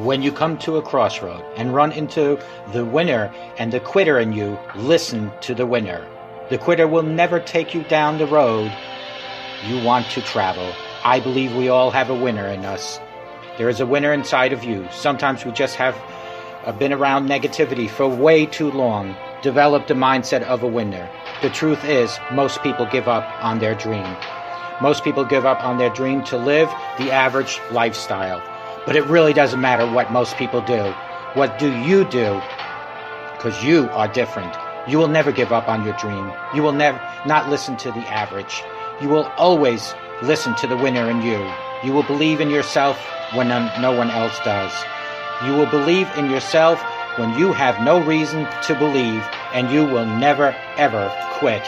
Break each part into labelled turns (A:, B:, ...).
A: When you come to a crossroad and run into the winner and the quitter in you, listen to the winner. The quitter will never take you down the road you want to travel. I believe we all have a winner in us. There is a winner inside of you. Sometimes we just have been around negativity for way too long, developed the mindset of a winner. The truth is, most people give up on their dream. Most people give up on their dream to live the average lifestyle. But it really doesn't matter what most people do. What do you do? Because you are different. You will never give up on your dream. You will never not listen to the average. You will always listen to the winner in you. You will believe in yourself when no one else does. You will believe in yourself when you have no reason to believe, and you will never, ever quit.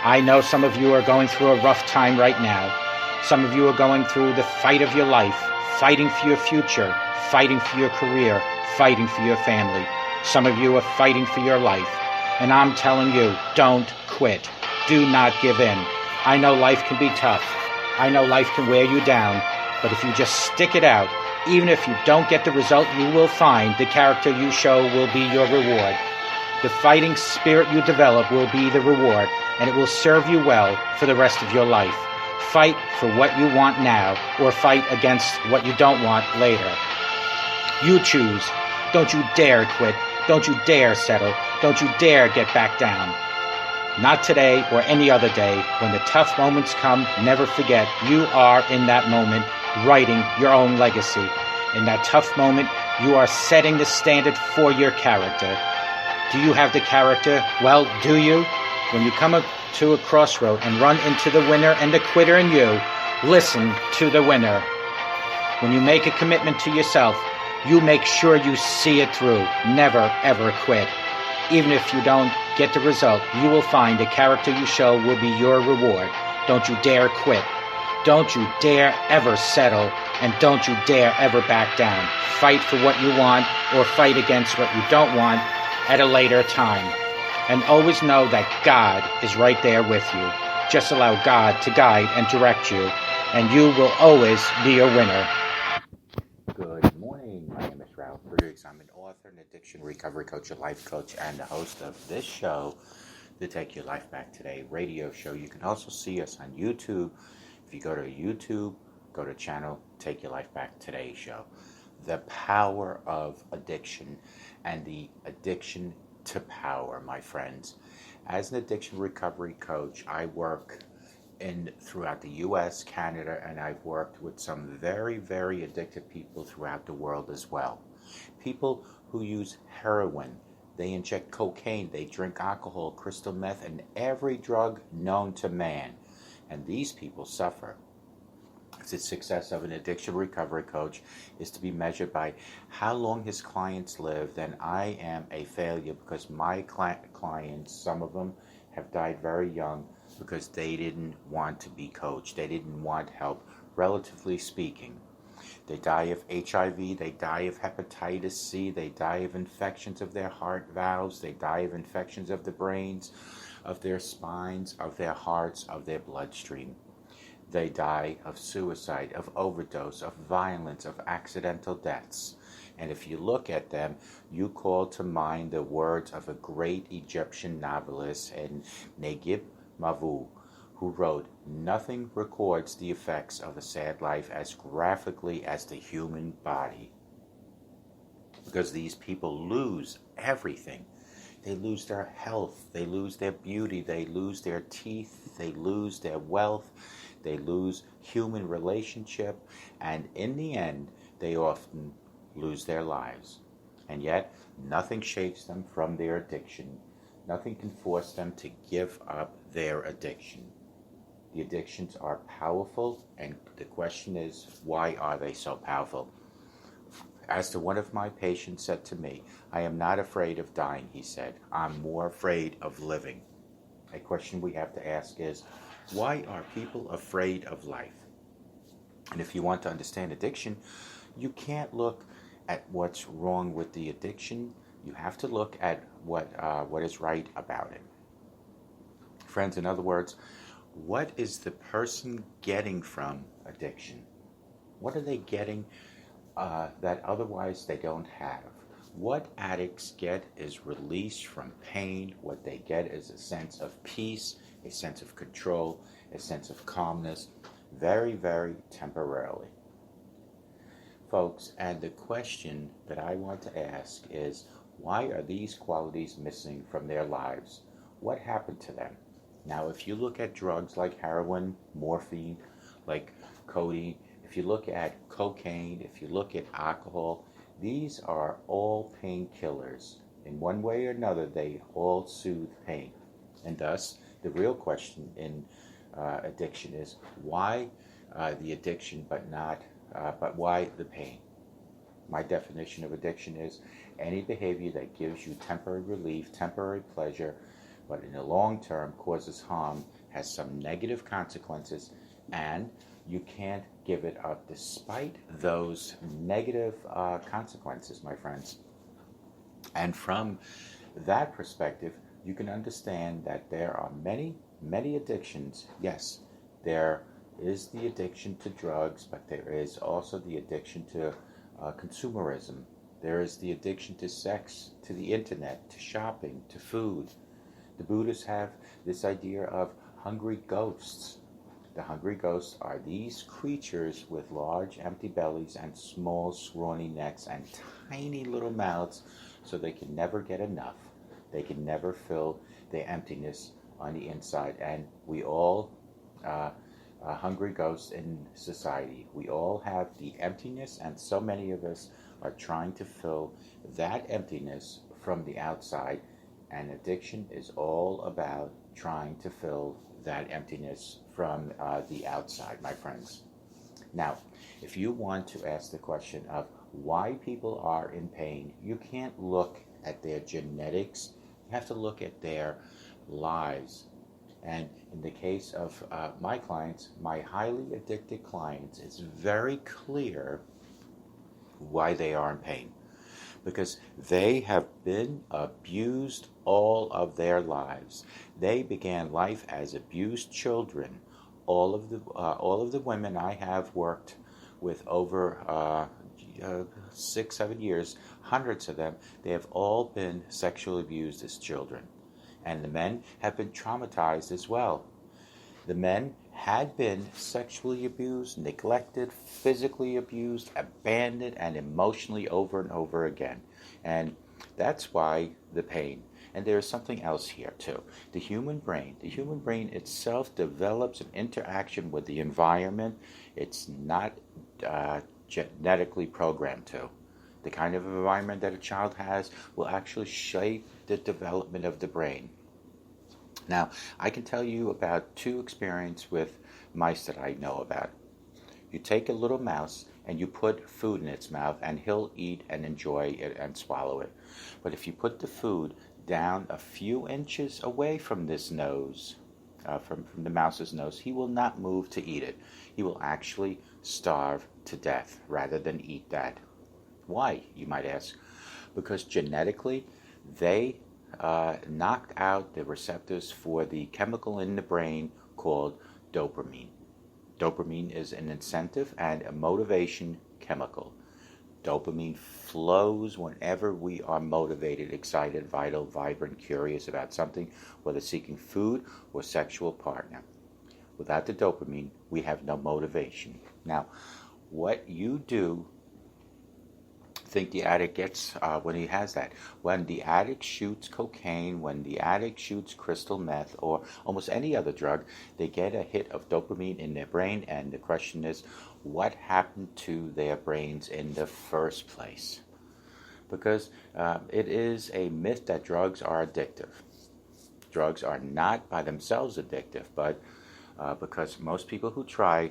A: I know some of you are going through a rough time right now. Some of you are going through the fight of your life, fighting for your future, fighting for your career, fighting for your family. Some of you are fighting for your life. And I'm telling you, don't quit. Do not give in. I know life can be tough. I know life can wear you down. But if you just stick it out, even if you don't get the result you will find, the character you show will be your reward. The fighting spirit you develop will be the reward, and it will serve you well for the rest of your life. Fight for what you want now, or fight against what you don't want later. You choose. Don't you dare quit. Don't you dare settle. Don't you dare get back down. Not today or any other day. When the tough moments come, never forget you are in that moment writing your own legacy. In that tough moment, you are setting the standard for your character. Do you have the character? Well, do you? When you come to a crossroad and run into the winner and the quitter in you, listen to the winner. When you make a commitment to yourself, you make sure you see it through. Never, ever quit. Even if you don't get the result, you will find the character you show will be your reward. Don't you dare quit. Don't you dare ever settle, and don't you dare ever back down. Fight for what you want or fight against what you don't want at a later time. And always know that God is right there with you. Just allow God to guide and direct you, and you will always be a winner.
B: Good morning. My name is Ralf Friedrichs. I'm an author, an addiction recovery coach, a life coach, and the host of this show, the Take Your Life Back Today radio show. You can also see us on YouTube. If you go to YouTube, go to channel Take Your Life Back Today show. The power of addiction and the addiction to power, my friends. As an addiction recovery coach, I work throughout the U.S., Canada, and I've worked with some very, very addicted people throughout the world as well. People who use heroin, they inject cocaine, they drink alcohol, crystal meth, and every drug known to man. And these people suffer. The success of an addiction recovery coach is to be measured by how long his clients live. Then I am a failure because my clients, some of them have died very young because they didn't want to be coached. They didn't want help, relatively speaking. They die of HIV, they die of hepatitis C, they die of infections of their heart valves, they die of infections of the brains, of their spines, of their hearts, of their bloodstream. They die of suicide, of overdose, of violence, of accidental deaths. And if you look at them, you call to mind the words of a great Egyptian novelist, Naguib Mahfouz, who wrote, "Nothing records the effects of a sad life as graphically as the human body." Because these people lose everything. They lose their health, they lose their beauty, they lose their teeth, they lose their wealth, they lose human relationship, and in the end, they often lose their lives. And yet, nothing shakes them from their addiction. Nothing can force them to give up their addiction. The addictions are powerful, and the question is, why are they so powerful? As to one of my patients said to me, "I am not afraid of dying," he said. "I'm more afraid of living." A question we have to ask is, why are people afraid of life? And if you want to understand addiction, you can't look at what's wrong with the addiction. You have to look at what is right about it. Friends, in other words, what is the person getting from addiction? What are they getting that otherwise they don't have. What addicts get is release from pain. What they get is a sense of peace, a sense of control, a sense of calmness, very, very temporarily. Folks, and the question that I want to ask is, why are these qualities missing from their lives? What happened to them? Now, if you look at drugs like heroin, morphine, like codeine, if you look at cocaine, if you look at alcohol, these are all painkillers. In one way or another, they all soothe pain. And thus, the real question in addiction is, why the addiction but why the pain? My definition of addiction is any behavior that gives you temporary relief, temporary pleasure, but in the long term causes harm, has some negative consequences, and you can't give it up despite those negative consequences, my friends. And from that perspective, you can understand that there are many, many addictions. Yes, there is the addiction to drugs, but there is also the addiction to consumerism. There is the addiction to sex, to the internet, to shopping, to food. The Buddhists have this idea of hungry ghosts. The hungry ghosts are these creatures with large empty bellies and small scrawny necks and tiny little mouths, so they can never get enough. They can never fill their emptiness on the inside. And we all hungry ghosts in society. We all have the emptiness, and so many of us are trying to fill that emptiness from the outside, and addiction is all about trying to fill that emptiness from the outside, my friends. Now, if you want to ask the question of why people are in pain, you can't look at their genetics. You have to look at their lives. And in the case of my clients, my highly addicted clients, it's very clear why they are in pain. Because they have been abused all of their lives. They began life as abused children. All of the women I have worked with over 6-7 years, hundreds of them, they have all been sexually abused as children. And the men have been traumatized as well. The men had been sexually abused, neglected, physically abused, abandoned, and emotionally over and over again. And that's why the pain. And there's something else here too. The human brain itself develops an interaction with the environment. It's not genetically programmed to. The kind of environment that a child has will actually shape the development of the brain. Now, I can tell you about 2 experiences with mice that I know about. You take a little mouse and you put food in its mouth, and he'll eat and enjoy it and swallow it. But if you put the food down a few inches away from this nose, from the mouse's nose, he will not move to eat it. He will actually starve to death rather than eat that. Why, you might ask? Because genetically, they knocked out the receptors for the chemical in the brain called dopamine. Dopamine is an incentive and a motivation chemical. Dopamine flows whenever we are motivated, excited, vital, vibrant, curious about something, whether seeking food or sexual partner. Without the dopamine, we have no motivation. Now, what you do think the addict gets when he has that? When the addict shoots cocaine, when the addict shoots crystal meth, or almost any other drug, they get a hit of dopamine in their brain, and the question is, what happened to their brains in the first place? Because it is a myth that drugs are addictive. Drugs are not by themselves addictive, but because most people who try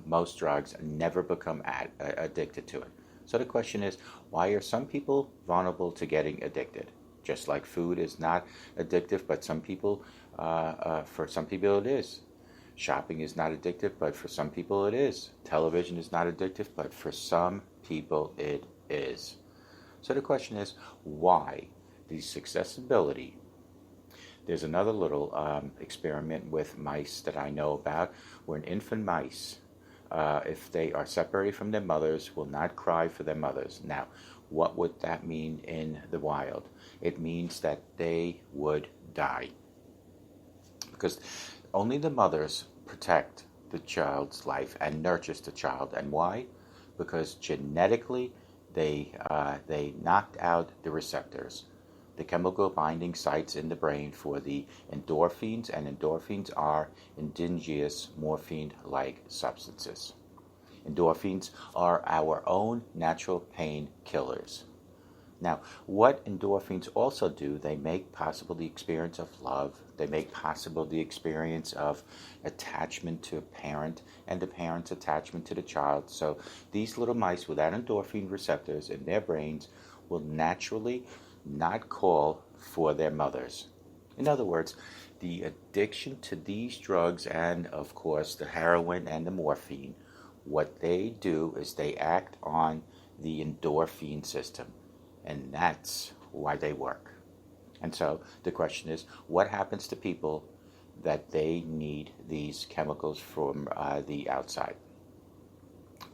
B: most drugs never become addicted to it. So the question is, why are some people vulnerable to getting addicted? Just like food is not addictive, but for some people it is. Shopping is not addictive, but for some people it is. Television is not addictive, but for some people it is. So the question is, why? The accessibility. There's another little experiment with mice that I know about, where an infant mice if they are separated from their mothers, will not cry for their mothers. Now, what would that mean in the wild? It means that they would die. Because only the mothers protect the child's life and nurtures the child. And why? Because genetically, they knocked out the receptors, the chemical binding sites in the brain for the endorphins, and endorphins are indigenous morphine-like substances. Endorphins are our own natural pain killers. Now, what endorphins also do, they make possible the experience of love. They make possible the experience of attachment to a parent and the parent's attachment to the child. So these little mice without endorphin receptors in their brains will naturally not call for their mothers. In other words, the addiction to these drugs and, of course, the heroin and the morphine, what they do is they act on the endorphin system. And that's why they work. And so the question is, what happens to people that they need these chemicals from the outside?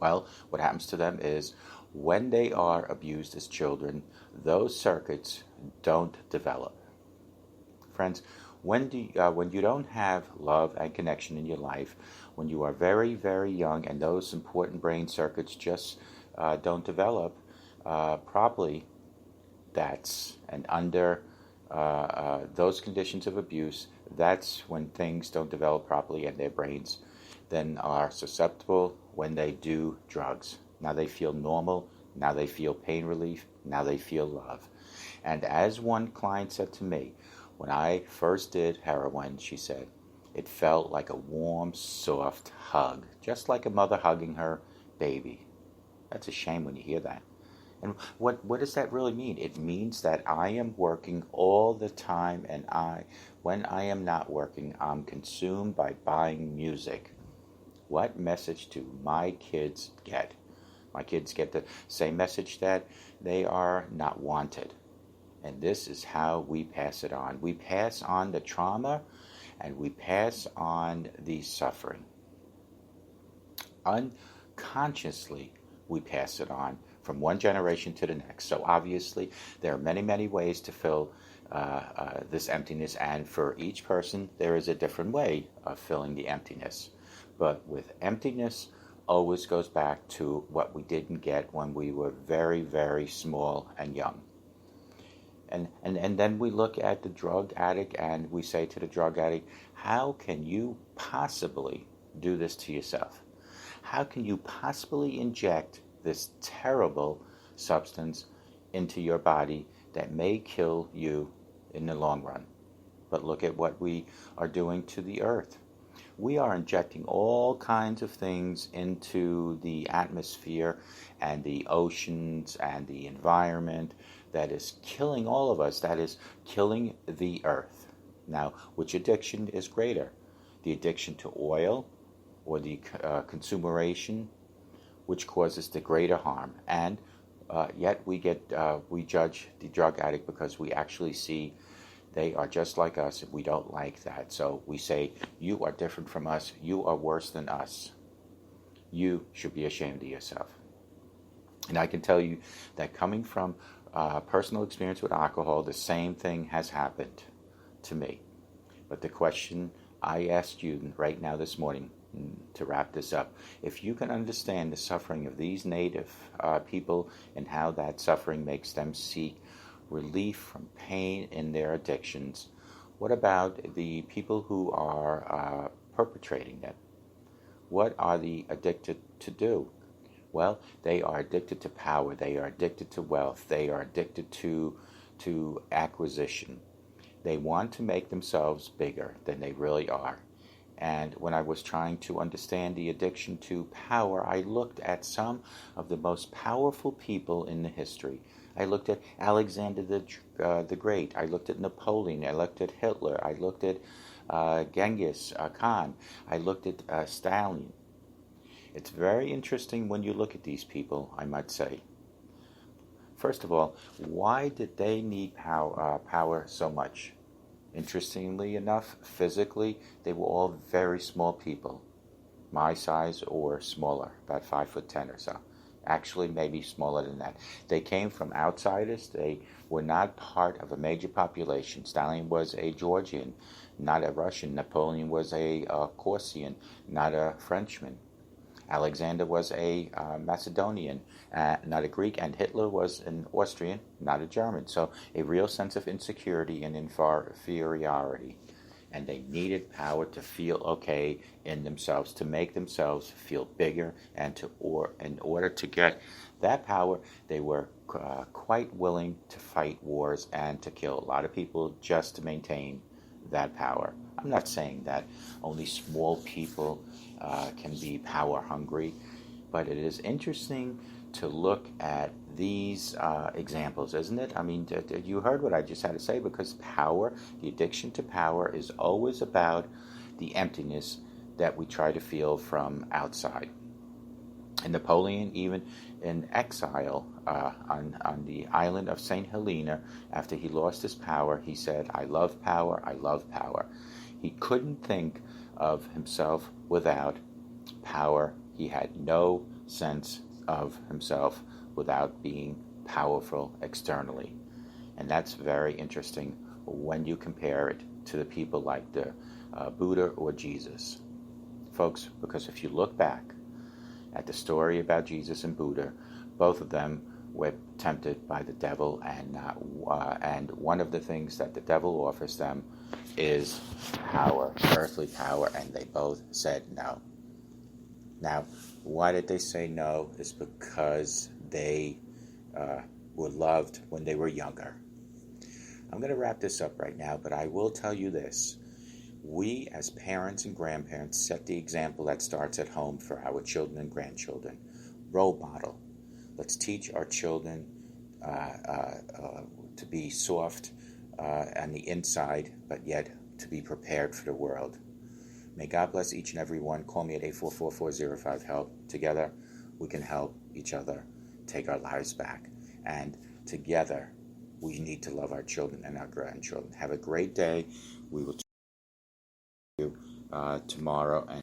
B: Well, what happens to them is when they are abused as children, those circuits don't develop. Friends, when you don't have love and connection in your life, when you are very, very young and those important brain circuits just don't develop properly, that's, and under those conditions of abuse, that's when things don't develop properly and their brains then are susceptible when they do drugs. Now they feel normal, now they feel pain relief, now they feel love. And as one client said to me, when I first did heroin, she said, it felt like a warm, soft hug, just like a mother hugging her baby. That's a shame when you hear that. And what does that really mean? It means that I am working all the time, and when I am not working, I'm consumed by buying music. What message do my kids get? My kids get the same message that they are not wanted. And this is how we pass it on. We pass on the trauma, and we pass on the suffering. Unconsciously, we pass it on from one generation to the next. So obviously, there are many, many ways to fill this emptiness, and for each person, there is a different way of filling the emptiness. But with emptiness, always goes back to what we didn't get when we were very, very small and young. And then we look at the drug addict and we say to the drug addict, how can you possibly do this to yourself? How can you possibly inject this terrible substance into your body that may kill you in the long run? But look at what we are doing to the earth. We are injecting all kinds of things into the atmosphere and the oceans and the environment that is killing all of us, that is killing the earth. Now, which addiction is greater? The addiction to oil or the consumeration, which causes the greater harm? And yet we judge the drug addict because we actually see they are just like us, and we don't like that. So we say, you are different from us, you are worse than us. You should be ashamed of yourself. And I can tell you that coming from personal experience with alcohol, the same thing has happened to me. But the question I asked you right now this morning, to wrap this up, if you can understand the suffering of these native people and how that suffering makes them seek relief from pain in their addictions, what about the people who are perpetrating them? What are they addicted to do? Well, they are addicted to power, they are addicted to wealth, they are addicted to acquisition. They want to make themselves bigger than they really are. And when I was trying to understand the addiction to power, I looked at some of the most powerful people in the history. I looked at Alexander the Great. I looked at Napoleon. I looked at Hitler. I looked at Genghis Khan. I looked at Stalin. It's very interesting when you look at these people, I might say. First of all, why did they need power so much? Interestingly enough, physically, they were all very small people. my size or smaller, about 5'10" or so. Actually, maybe smaller than that. They came from outsiders. They were not part of a major population. Stalin was a Georgian, not a Russian. Napoleon was a Corsican, not a Frenchman. Alexander was a Macedonian, not a Greek, and Hitler was an Austrian, not a German. So a real sense of insecurity and inferiority. And they needed power to feel okay in themselves, to make themselves feel bigger, and in order to get that power, they were quite willing to fight wars and to kill a lot of people just to maintain that power. I'm not saying that only small people can be power hungry, but it is interesting to look at these examples, isn't it? I mean, you heard what I just had to say, because power, the addiction to power, is always about the emptiness that we try to feel from outside. And Napoleon, even in exile on the island of St. Helena, after he lost his power, he said, "I love power, I love power." He couldn't think of himself without power. He had no sense of himself without being powerful externally. And that's very interesting when you compare it to the people like the Buddha or Jesus. Folks, because if you look back at the story about Jesus and Buddha, both of them were tempted by the devil, and one of the things that the devil offers them is power, earthly power, and they both said no. Now, why did they say no? Is because they were loved when they were younger. I'm going to wrap this up right now, but I will tell you this. We, as parents and grandparents, set the example that starts at home for our children and grandchildren. Role model. Let's teach our children to be soft on the inside, but yet to be prepared for the world. May God bless each and every one. Call me at 844-405-HELP. Together, we can help each other take our lives back. And together, we need to love our children and our grandchildren. Have a great day. We will talk to you tomorrow. And